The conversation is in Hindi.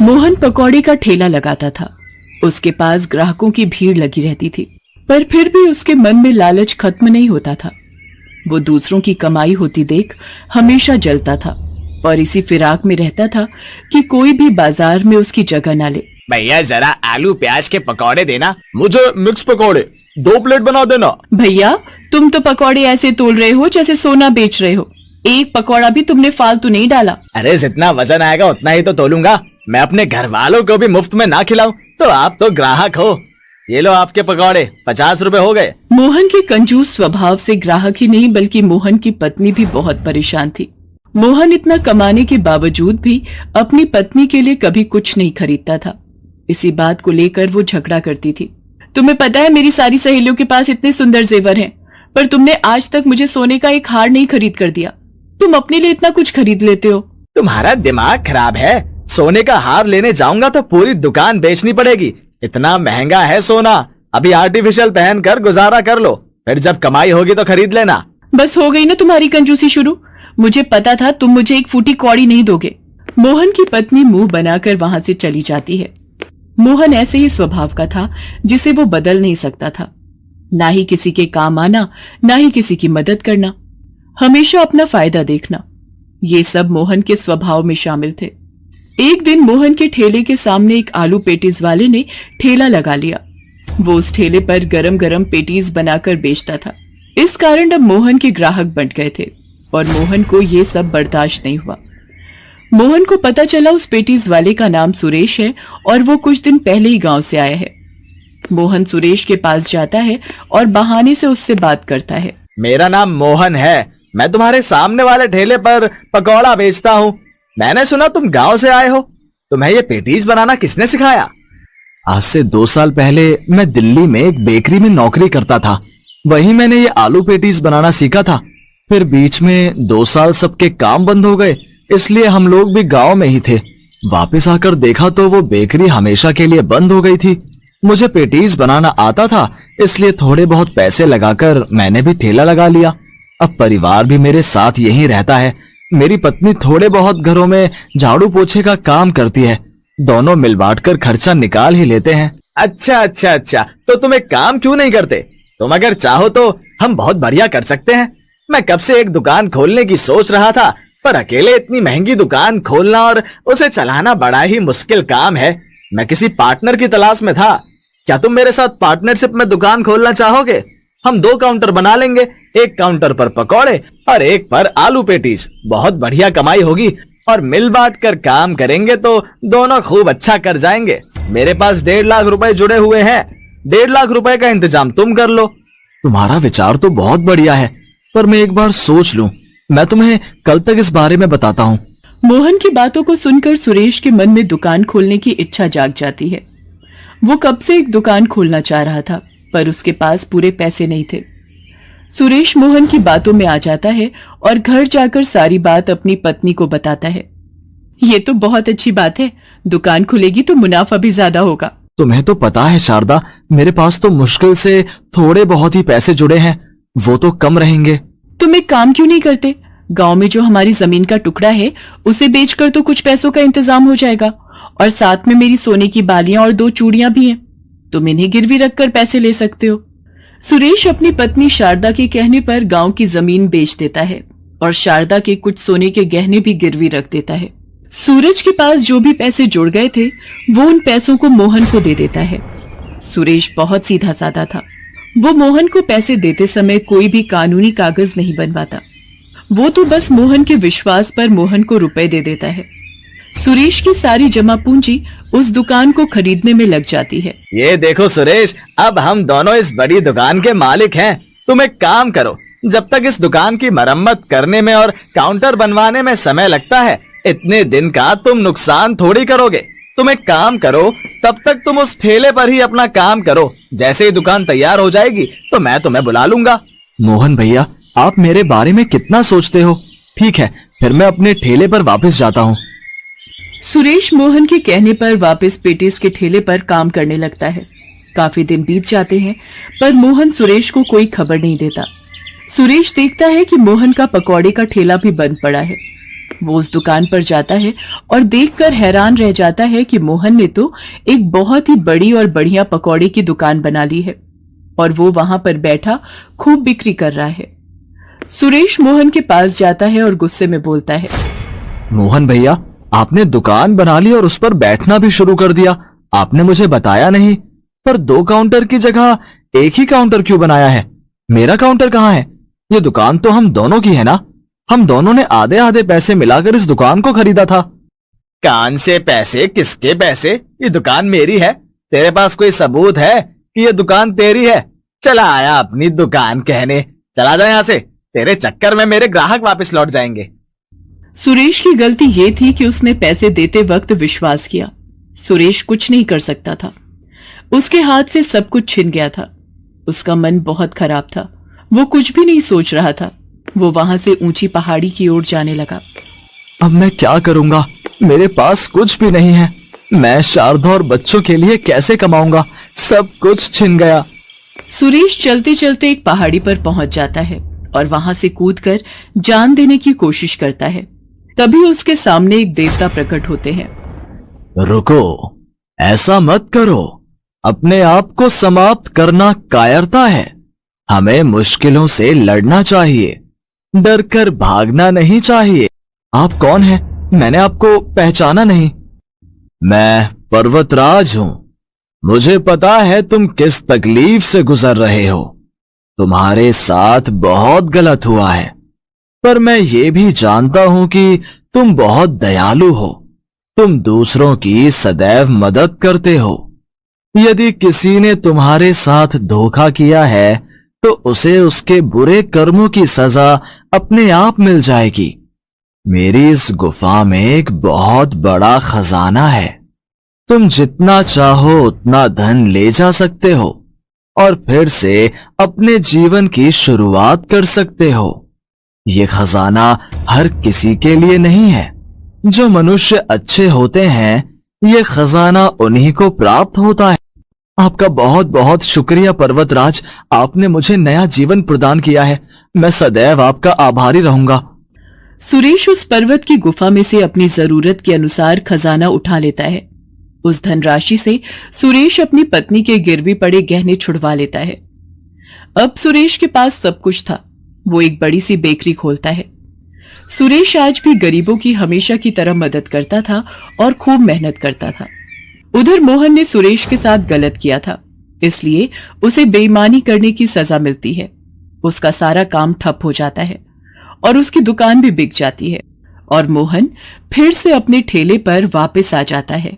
मोहन पकौड़े का ठेला लगाता था। उसके पास ग्राहकों की भीड़ लगी रहती थी, पर फिर भी उसके मन में लालच खत्म नहीं होता था। वो दूसरों की कमाई होती देख हमेशा जलता था और इसी फिराक में रहता था कि कोई भी बाजार में उसकी जगह ना ले। भैया जरा आलू प्याज के पकौड़े देना। मुझे मिक्स पकौड़े 2 प्लेट बना देना। भैया तुम तो पकौड़े ऐसे तोल रहे हो जैसे सोना बेच रहे हो। एक पकौड़ा भी तुमने फालतू नहीं डाला। अरे जितना वजन आएगा उतना ही तो तोलूंगा। मैं अपने घर वालों को भी मुफ्त में ना खिलाऊं तो आप तो ग्राहक हो। ये लो आपके पकौड़े, 50 रुपए हो गए। मोहन के कंजूस स्वभाव से ग्राहक ही नहीं बल्कि मोहन की पत्नी भी बहुत परेशान थी। मोहन इतना कमाने के बावजूद भी अपनी पत्नी के लिए कभी कुछ नहीं खरीदता था। इसी बात को लेकर वो झगड़ा करती थी। तुम्हें पता है मेरी सारी सहेलियों के पास इतने सुंदर जेवर हैं, पर तुमने आज तक मुझे सोने का एक हार नहीं खरीद कर दिया। तुम अपने लिए इतना कुछ खरीद लेते हो। तुम्हारा दिमाग खराब है। सोने का हार लेने जाऊंगा तो पूरी दुकान बेचनी पड़ेगी। इतना महंगा है सोना। अभी आर्टिफिशियल पहन कर गुजारा कर लो, फिर जब कमाई होगी तो खरीद लेना। बस हो गई ना तुम्हारी कंजूसी शुरू। मुझे पता था तुम मुझे एक फूटी कौड़ी नहीं दोगे। मोहन की पत्नी मुंह बनाकर वहां से चली जाती है। मोहन ऐसे ही स्वभाव का था जिसे वो बदल नहीं सकता था। ना ही किसी के काम आना, ना ही किसी की मदद करना, हमेशा अपना फायदा देखना, ये सब मोहन के स्वभाव में शामिल थे। एक दिन मोहन के ठेले के सामने एक आलू पेटीज वाले ने ठेला लगा लिया। वो उस ठेले पर गरम गरम पेटीज बनाकर बेचता था। इस कारण अब मोहन के ग्राहक बंट गए थे और मोहन को ये सब बर्दाश्त नहीं हुआ। मोहन को पता चला उस पेटीज वाले का नाम सुरेश है और वो कुछ दिन पहले ही गांव से आया है। मोहन सुरेश के पास जाता है और बहाने से उससे बात करता है। मेरा नाम मोहन है, मैं तुम्हारे सामने वाले ठेले पर पकौड़ा बेचता हूँ। मैंने सुना तुम गांव से आए हो। तुम्हें ये पेटीज बनाना किसने सिखाया? आज से 2 साल पहले मैं दिल्ली में एक बेकरी में नौकरी करता था। वहीं मैंने ये आलू पेटीज बनाना सीखा था। फिर बीच में 2 साल सबके काम बंद हो गए, इसलिए हम लोग भी गांव में ही थे। वापस आकर देखा तो वो बेकरी हमेशा के लिए बंद हो गई थी। मुझे पेटीज बनाना आता था, इसलिए थोड़े बहुत पैसे लगाकर मैंने भी ठेला लगा लिया। अब परिवार भी मेरे साथ यहीं रहता है। मेरी पत्नी थोड़े बहुत घरों में झाड़ू पोछे का काम करती है। दोनों मिल बांट कर खर्चा निकाल ही लेते हैं। अच्छा, तो तुम एक काम क्यों नहीं करते? तुम अगर चाहो तो हम बहुत बढ़िया कर सकते हैं। मैं कब से एक दुकान खोलने की सोच रहा था, पर अकेले इतनी महंगी दुकान खोलना और उसे चलाना बड़ा ही मुश्किल काम है। मैं किसी पार्टनर की तलाश में था। क्या तुम मेरे साथ पार्टनरशिप में दुकान खोलना चाहोगे? हम 2 काउंटर बना लेंगे, एक काउंटर पर पकौड़े और एक पर आलू पेटीज। बहुत बढ़िया कमाई होगी और मिल बांट कर काम करेंगे तो दोनों खूब अच्छा कर जाएंगे। मेरे पास 1.5 लाख रुपए जुड़े हुए हैं। 1.5 लाख रुपए का इंतजाम तुम कर लो। तुम्हारा विचार तो बहुत बढ़िया है, पर मैं एक बार सोच लूं। मैं तुम्हें कल तक इस बारे में बताता हूँ। मोहन की बातों को सुनकर सुरेश के मन में दुकान खोलने की इच्छा जाग जाती है। वो कब से एक दुकान खोलना चाह रहा था, पर उसके पास पूरे पैसे नहीं थे। सुरेश मोहन की बातों में आ जाता है और घर जाकर सारी बात अपनी पत्नी को बताता है। ये तो बहुत अच्छी बात है, दुकान खुलेगी तो मुनाफा भी ज्यादा होगा। तुम्हें तो पता है शारदा, मेरे पास तो मुश्किल से थोड़े बहुत ही पैसे जुड़े हैं, वो तो कम रहेंगे। तुम एक काम क्यों नहीं करते? गांव में जो हमारी जमीन का टुकड़ा है उसे बेचकर तो कुछ पैसों का इंतजाम हो जाएगा, और साथ में मेरी सोने की बालियां और 2 चूड़ियां भी हैं। तुम इन्हें गिरवी रखकर पैसे ले सकते हो। सुरेश अपनी पत्नी शारदा के कहने पर गांव की जमीन बेच देता है और शारदा के कुछ सोने के गहने भी गिरवी रख देता है। सूरज के पास जो भी पैसे जुड़ गए थे वो उन पैसों को मोहन को दे देता है। सुरेश बहुत सीधा साधा था। वो मोहन को पैसे देते समय कोई भी कानूनी कागज नहीं बनवाता। वो तो बस मोहन के विश्वास पर मोहन को रुपए दे देता है। सुरेश की सारी जमा पूंजी उस दुकान को खरीदने में लग जाती है। ये देखो सुरेश, अब हम दोनों इस बड़ी दुकान के मालिक हैं। तुम एक काम करो, जब तक इस दुकान की मरम्मत करने में और काउंटर बनवाने में समय लगता है, इतने दिन का तुम नुकसान थोड़ी करोगे। तुम एक काम करो, तब तक तुम उस ठेले पर ही अपना काम करो। जैसे ही दुकान तैयार हो जाएगी तो मैं तुम्हें बुला लूंगा। मोहन भैया, आप मेरे बारे में कितना सोचते हो। ठीक है, फिर मैं अपने ठेले पर वापस जाता हूँ। सुरेश मोहन के कहने पर वापस पेटीज के ठेले पर काम करने लगता है। काफी दिन बीत जाते हैं, पर मोहन सुरेश को कोई खबर नहीं देता। सुरेश देखता है कि मोहन का पकौड़े का ठेला भी बंद पड़ा है। वो उस दुकान पर जाता है और देखकर हैरान रह जाता है कि मोहन ने तो एक बहुत ही बड़ी और बढ़िया पकौड़े की दुकान बना ली है और वो वहां पर बैठा खूब बिक्री कर रहा है। सुरेश मोहन के पास जाता है और गुस्से में बोलता है, मोहन भैया, आपने दुकान बना ली और उस पर बैठना भी शुरू कर दिया। आपने मुझे बताया नहीं। पर 2 काउंटर की जगह एक ही काउंटर क्यों बनाया है? मेरा काउंटर कहाँ है? ये दुकान तो हम दोनों की है ना? हम दोनों ने आधे आधे पैसे मिलाकर इस दुकान को खरीदा था। कौन से पैसे? किसके पैसे? ये दुकान मेरी है। तेरे पास कोई सबूत है कि ये दुकान तेरी है? चला आया अपनी दुकान कहने। चला जा यहां से। तेरे चक्कर में मेरे ग्राहक वापस लौट जाएंगे। सुरेश की गलती ये थी कि उसने पैसे देते वक्त विश्वास किया। सुरेश कुछ नहीं कर सकता था। उसके हाथ से सब कुछ छिन गया था। उसका मन बहुत खराब था। वो कुछ भी नहीं सोच रहा था। वो वहां से ऊंची पहाड़ी की ओर जाने लगा। अब मैं क्या करूंगा? मेरे पास कुछ भी नहीं है। मैं शारदा और बच्चों के लिए कैसे कमाऊंगा? सब कुछ छिन गया। सुरेश चलते चलते एक पहाड़ी पर पहुंच जाता है और वहां से कूदकर जान देने की कोशिश करता है। तभी उसके सामने एक देवता प्रकट होते हैं। रुको, ऐसा मत करो। अपने आप को समाप्त करना कायरता है। हमें मुश्किलों से लड़ना चाहिए, डर कर भागना नहीं चाहिए। आप कौन हैं? मैंने आपको पहचाना नहीं। मैं पर्वतराज हूं। मुझे पता है तुम किस तकलीफ से गुजर रहे हो। तुम्हारे साथ बहुत गलत हुआ है, पर मैं ये भी जानता हूं कि तुम बहुत दयालु हो। तुम दूसरों की सदैव मदद करते हो। यदि किसी ने तुम्हारे साथ धोखा किया है तो उसे उसके बुरे कर्मों की सजा अपने आप मिल जाएगी। मेरी इस गुफा में एक बहुत बड़ा खजाना है। तुम जितना चाहो उतना धन ले जा सकते हो और फिर से अपने जीवन की शुरुआत कर सकते हो। ये खजाना हर किसी के लिए नहीं है। जो मनुष्य अच्छे होते हैं, ये खजाना उन्हीं को प्राप्त होता है। आपका बहुत बहुत शुक्रिया पर्वतराज। आपने मुझे नया जीवन प्रदान किया है। मैं सदैव आपका आभारी रहूंगा। सुरेश उस पर्वत की गुफा में से अपनी जरूरत के अनुसार खजाना उठा लेता है। उस धनराशि से सुरेश अपनी पत्नी के गिरवी पड़े गहने छुड़वा लेता है। अब सुरेश के पास सब कुछ था। वो एक बड़ी सी बेकरी खोलता है। सुरेश आज भी गरीबों की हमेशा की तरह मदद करता था और खूब मेहनत करता था। उधर मोहन ने सुरेश के साथ गलत किया था, इसलिए उसे बेईमानी करने की सजा मिलती है। उसका सारा काम ठप हो जाता है और उसकी दुकान भी बिक जाती है और मोहन फिर से अपने ठेले पर वापस आ जाता है।